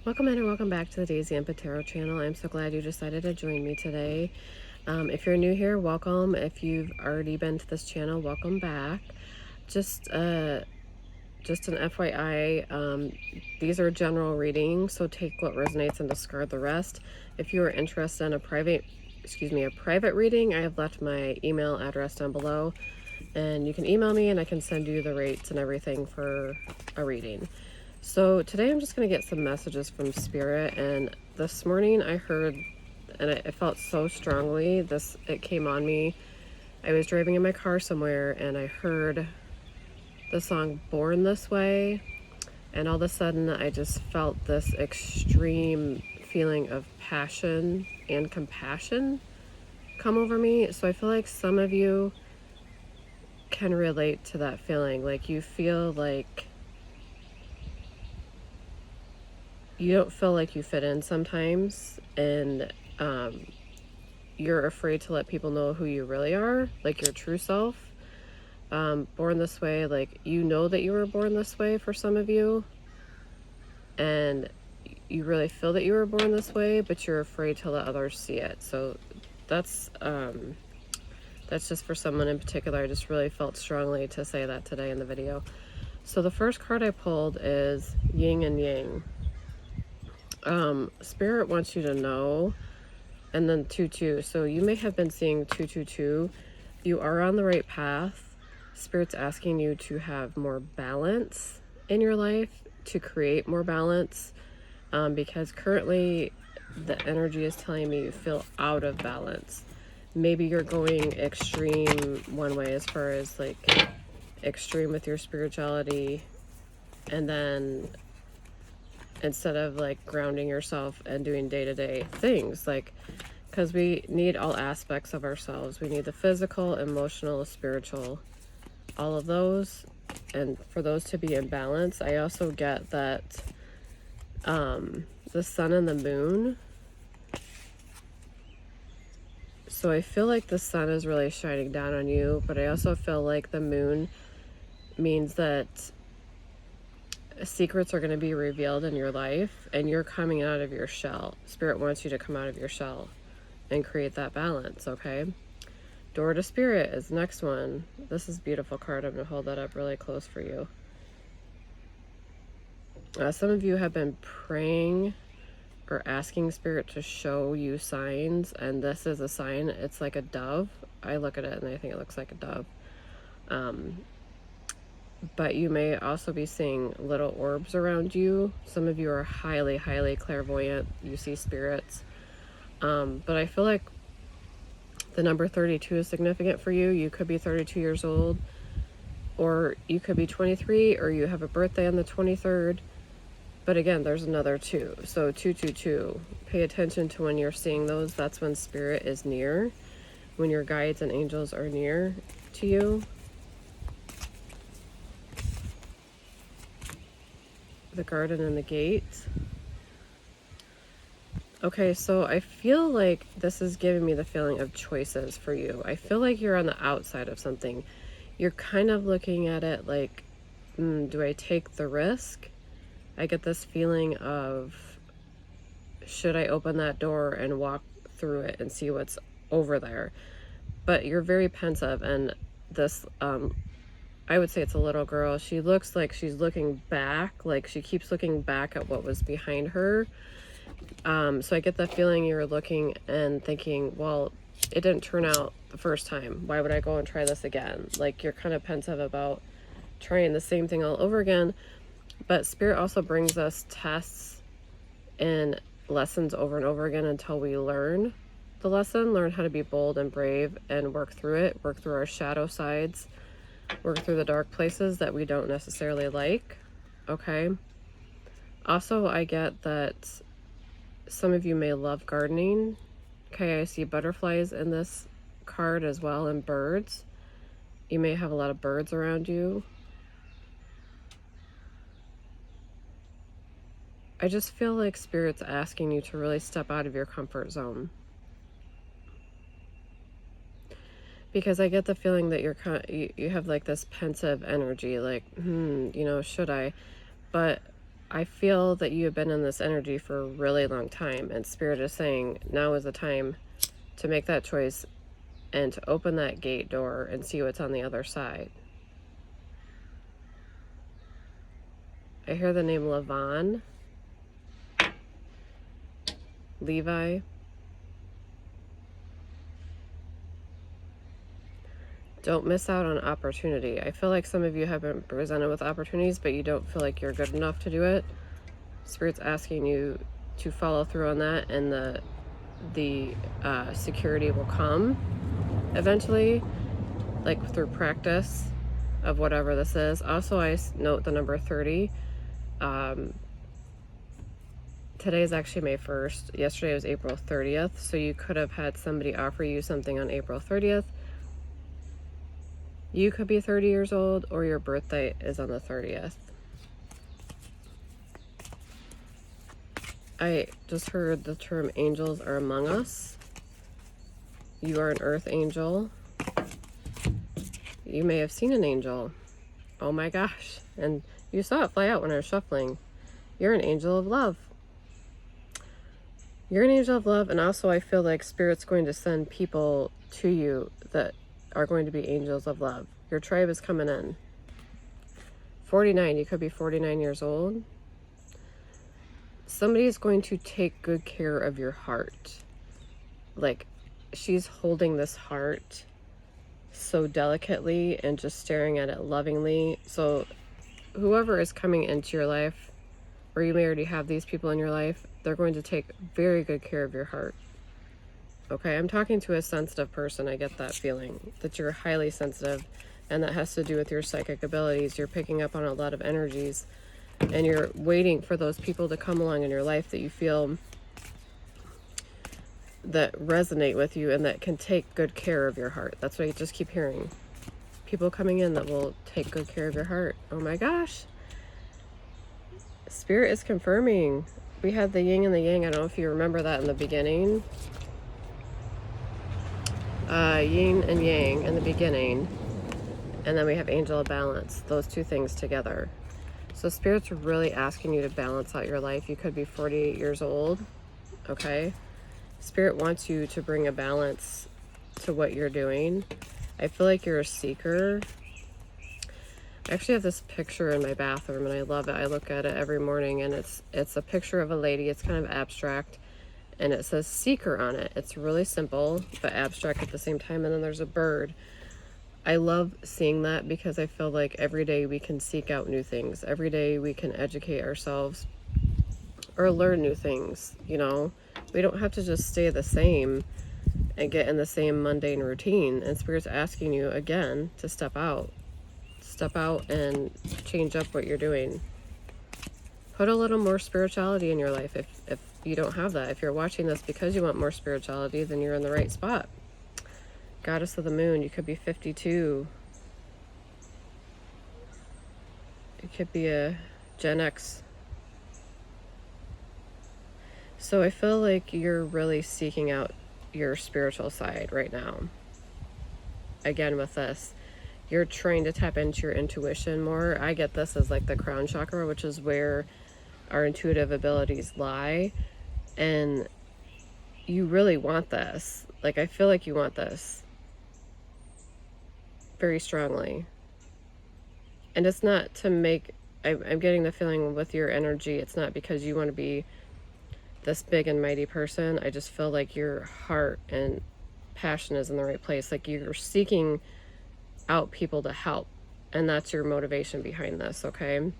Welcome in and welcome back to the Daisy Empath Tarot Channel. I'm so glad you decided to join me today. If you're new here, welcome. If you've already been to this channel, welcome back. Just an FYI, these are general readings, so take what resonates and discard the rest. If you are interested in a private reading, I have left my email address down below, and you can email me and I can send you the rates and everything for a reading. So today I'm just going to get some messages from Spirit, and this morning I heard, and I felt so strongly, it came on me. I was driving in my car somewhere and I heard the song Born This Way, and all of a sudden I just felt this extreme feeling of passion and compassion come over me. So I feel like some of you can relate to that feeling. Like you feel like you don't feel like you fit in sometimes, and you're afraid to let people know who you really are, like your true self. Born this way, like you know that you were born this way for some of you, and you really feel that you were born this way, but you're afraid to let others see it. So that's just for someone in particular. I just really felt strongly to say that today in the video. So the first card I pulled is Yin and Yang. Spirit wants you to know, and then 2-2. So you may have been seeing 2-2-2. You are on the right path. Spirit's asking you to have more balance in your life, to create more balance, because currently the energy is telling me you feel out of balance. Maybe you're going extreme one way, as far as like extreme with your spirituality, and then instead of like grounding yourself and doing day-to-day things, like, because we need all aspects of ourselves. We need the physical, emotional, spiritual, all of those, and for those to be in balance. I also get that the sun and the moon, so I feel like the sun is really shining down on you, but I also feel like the moon means that secrets are going to be revealed in your life, and you're coming out of your shell. Spirit wants you to come out of your shell and create that balance, okay? Door to Spirit is the next one. This is a beautiful card. I'm going to hold that up really close for you. Some of you have been praying or asking Spirit to show you signs, and this is a sign. It's like a dove. I look at it and I think it looks like a dove. But you may also be seeing little orbs around you. Some of you are highly, highly clairvoyant. You see spirits. But I feel like the number 32 is significant for you. You could be 32 years old, or you could be 23, or you have a birthday on the 23rd. But again, there's another 2. So 222. Pay attention to when you're seeing those. That's when Spirit is near, when your guides and angels are near to you. The garden and the gate. Okay, so I feel like this is giving me the feeling of choices for you. I feel like you're on the outside of something. You're kind of looking at it like, do I take the risk? I get this feeling of, should I open that door and walk through it and see what's over there? But you're very pensive, and this, I would say it's a little girl. She looks like she's looking back, like she keeps looking back at what was behind her. So I get the feeling you're looking and thinking, well, it didn't turn out the first time. Why would I go and try this again? Like you're kind of pensive about trying the same thing all over again. But Spirit also brings us tests and lessons over and over again until we learn the lesson, learn how to be bold and brave and work through it, work through our shadow sides, work through the dark places that we don't necessarily like, okay? Also, I get that some of you may love gardening. Okay, I see butterflies in this card as well, and birds. You may have a lot of birds around you. I just feel like Spirit's asking you to really step out of your comfort zone. Because I get the feeling that you have like this pensive energy, like, should I? But I feel that you have been in this energy for a really long time, and Spirit is saying now is the time to make that choice and to open that gate door and see what's on the other side. I hear the name Levon, Levi. Don't miss out on opportunity. I feel like some of you have been presented with opportunities, but you don't feel like you're good enough to do it. Spirit's asking you to follow through on that, and the security will come eventually, like through practice of whatever this is. Also, I note the number 30. Today is actually May 1st. Yesterday was April 30th. So you could have had somebody offer you something on April 30th. You could be 30 years old, or your birthday is on the 30th. I just heard the term angels are among us. You are an earth angel. You may have seen an angel. Oh my gosh. And you saw it fly out when I was shuffling. You're an angel of love. You're an angel of love, and also I feel like Spirit's going to send people to you that are going to be angels of love. Your tribe is coming in. 49, you could be 49 years old. Somebody is going to take good care of your heart. Like, she's holding this heart so delicately and just staring at it lovingly. So whoever is coming into your life, or you may already have these people in your life, they're going to take very good care of your heart. Okay, I'm talking to a sensitive person. I get that feeling that you're highly sensitive, and that has to do with your psychic abilities. You're picking up on a lot of energies, and you're waiting for those people to come along in your life that you feel that resonate with you and that can take good care of your heart. That's what I just keep hearing. People coming in that will take good care of your heart. Oh my gosh. Spirit is confirming. We had the yin and the yang. I don't know if you remember that in the beginning. Yin and yang in the beginning. And then we have angel of balance. Those two things together. So Spirit's really asking you to balance out your life. You could be 48 years old. Okay? Spirit wants you to bring a balance to what you're doing. I feel like you're a seeker. I actually have this picture in my bathroom, and I love it. I look at it every morning, and it's a picture of a lady. It's kind of abstract, and it says seeker on it. It's really simple, but abstract at the same time. And then there's a bird. I love seeing that because I feel like every day we can seek out new things. Every day we can educate ourselves or learn new things, you know. We don't have to just stay the same and get in the same mundane routine. And Spirit's asking you again to step out. Step out and change up what you're doing. Put a little more spirituality in your life if you don't have that. If you're watching this because you want more spirituality, then you're in the right spot. Goddess of the Moon, you could be 52. It could be a Gen X. So I feel like you're really seeking out your spiritual side right now. Again, with this, you're trying to tap into your intuition more. I get this as like the crown chakra, which is where our intuitive abilities lie. And you really want this. Like, I feel like you want this very strongly. And it's not to make, I'm getting the feeling with your energy, it's not because you want to be this big and mighty person. I just feel like your heart and passion is in the right place. Like, you're seeking out people to help, and that's your motivation behind this. Okay,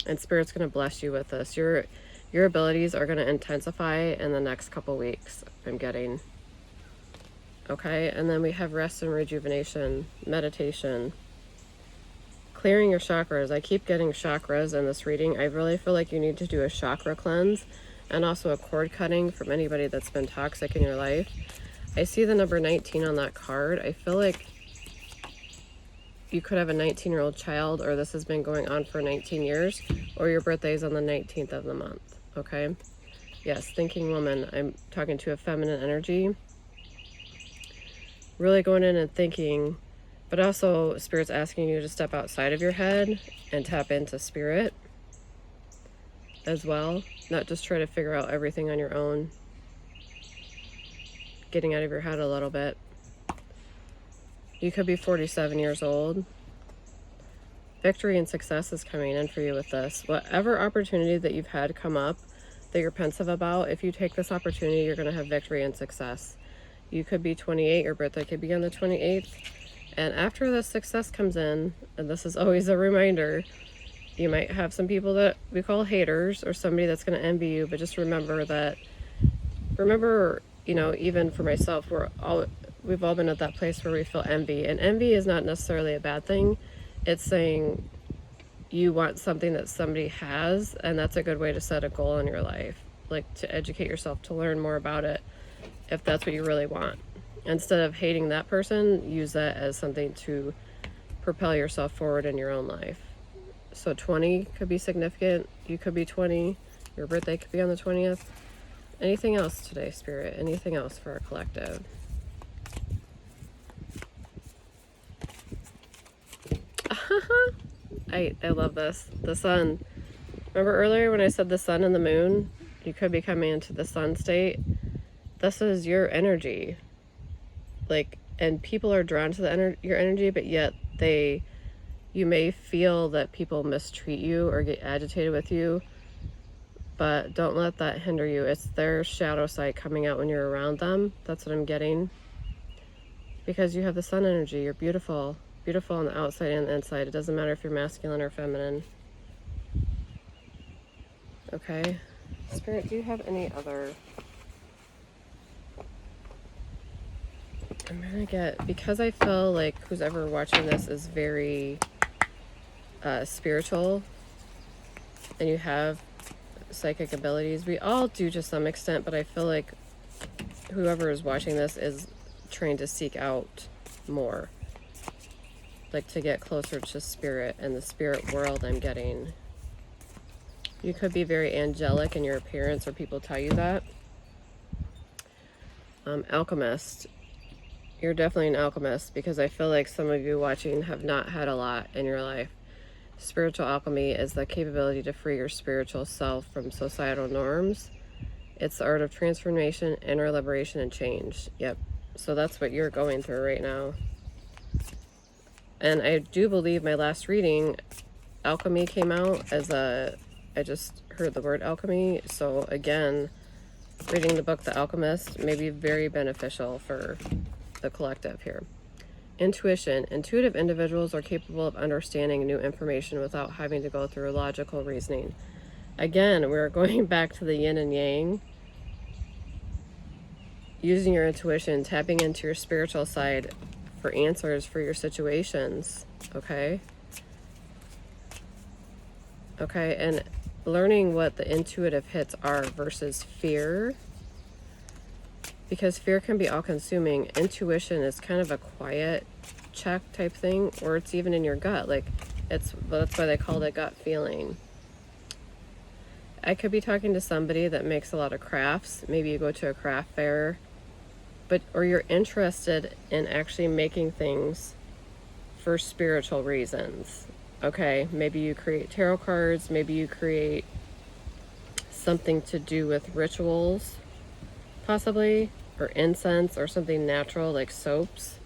and Spirit's going to bless you with this. Your abilities are going to intensify in the next couple weeks, I'm getting. Okay, and then we have rest and rejuvenation, meditation, clearing your chakras. I keep getting chakras in this reading. I really feel like you need to do a chakra cleanse and also a cord cutting from anybody that's been toxic in your life. I see the number 19 on that card. I feel like you could have a 19-year-old child, or this has been going on for 19 years, or your birthday is on the 19th of the month. Okay? Yes, thinking woman. I'm talking to a feminine energy. Really going in and thinking, but also Spirit's asking you to step outside of your head and tap into Spirit. as well. Not just try to figure out everything on your own. Getting out of your head a little bit. You could be 47 years old. Victory and success is coming in for you with this. Whatever opportunity that you've had come up that you're pensive about, if you take this opportunity, you're going to have victory and success. You could be 28, your birthday could be on the 28th. And after the success comes in, and this is always a reminder, you might have some people that we call haters or somebody that's going to envy you, but just remember that, you know, even for myself, we've all been at that place where we feel envy. And envy is not necessarily a bad thing. It's saying you want something that somebody has, and that's a good way to set a goal in your life, like to educate yourself, to learn more about it, if that's what you really want. Instead of hating that person, use that as something to propel yourself forward in your own life. So 20 could be significant. You could be 20. Your birthday could be on the 20th. Anything else today, Spirit? Anything else for our collective? I love this. The sun. Remember earlier when I said the sun and the moon? You could be coming into the sun state. This is your energy. Like, and people are drawn to your energy, but yet you may feel that people mistreat you or get agitated with you, but don't let that hinder you. It's their shadow side coming out when you're around them. That's what I'm getting. Because you have the sun energy. You're beautiful. Beautiful on the outside and the inside. It doesn't matter if you're masculine or feminine. Okay. Spirit, do you have any other... I'm gonna get... Because I feel like who's ever watching this is very spiritual, and you have psychic abilities. We all do to some extent, but I feel like whoever is watching this is trying to seek out more. Like to get closer to spirit and the spirit world. I'm getting, you could be very angelic in your appearance, or people tell you that. Alchemist, you're definitely an alchemist, because I feel like some of you watching have not had a lot in your life. Spiritual alchemy is the capability to free your spiritual self from societal norms. It's the art of transformation, inner liberation, and change. Yep. So that's what you're going through right now. And I do believe my last reading, alchemy came out as I just heard the word alchemy. So again, reading the book, The Alchemist, may be very beneficial for the collective here. Intuition. Intuitive individuals are capable of understanding new information without having to go through logical reasoning. Again, we're going back to the yin and yang. Using your intuition, tapping into your spiritual side for answers for your situations, okay? Okay, and learning what the intuitive hits are versus fear, because fear can be all-consuming. Intuition is kind of a quiet check type thing, or it's even in your gut. Like, that's why they call it gut feeling. I could be talking to somebody that makes a lot of crafts. Maybe you go to a craft fair, or you're interested in actually making things for spiritual reasons. Okay, maybe you create tarot cards, maybe you create something to do with rituals, possibly, or incense, or something natural like soaps.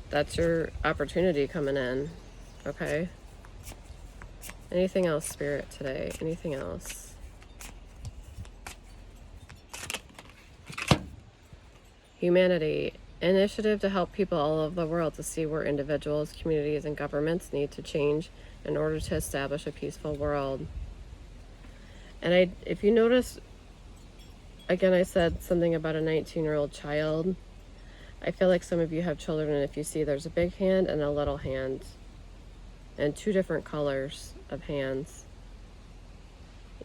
That's your opportunity coming in. Okay. Anything else, Spirit, today? Anything else? Humanity. Initiative to help people all over the world to see where individuals, communities, and governments need to change in order to establish a peaceful world. And if you notice, again, I said something about a 19-year-old child. I feel like some of you have children, and if you see, there's a big hand and a little hand, and two different colors of hands.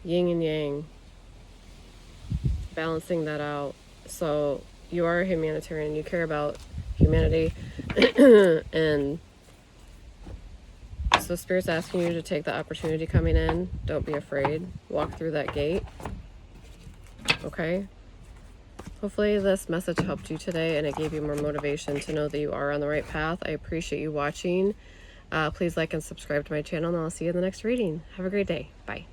Yin and yang. Balancing that out. So you are a humanitarian. You care about humanity. And so Spirit's asking you to take the opportunity coming in. Don't be afraid. Walk through that gate. Okay? Hopefully this message helped you today, and it gave you more motivation to know that you are on the right path. I appreciate you watching. Please like and subscribe to my channel, and I'll see you in the next reading. Have a great day. Bye.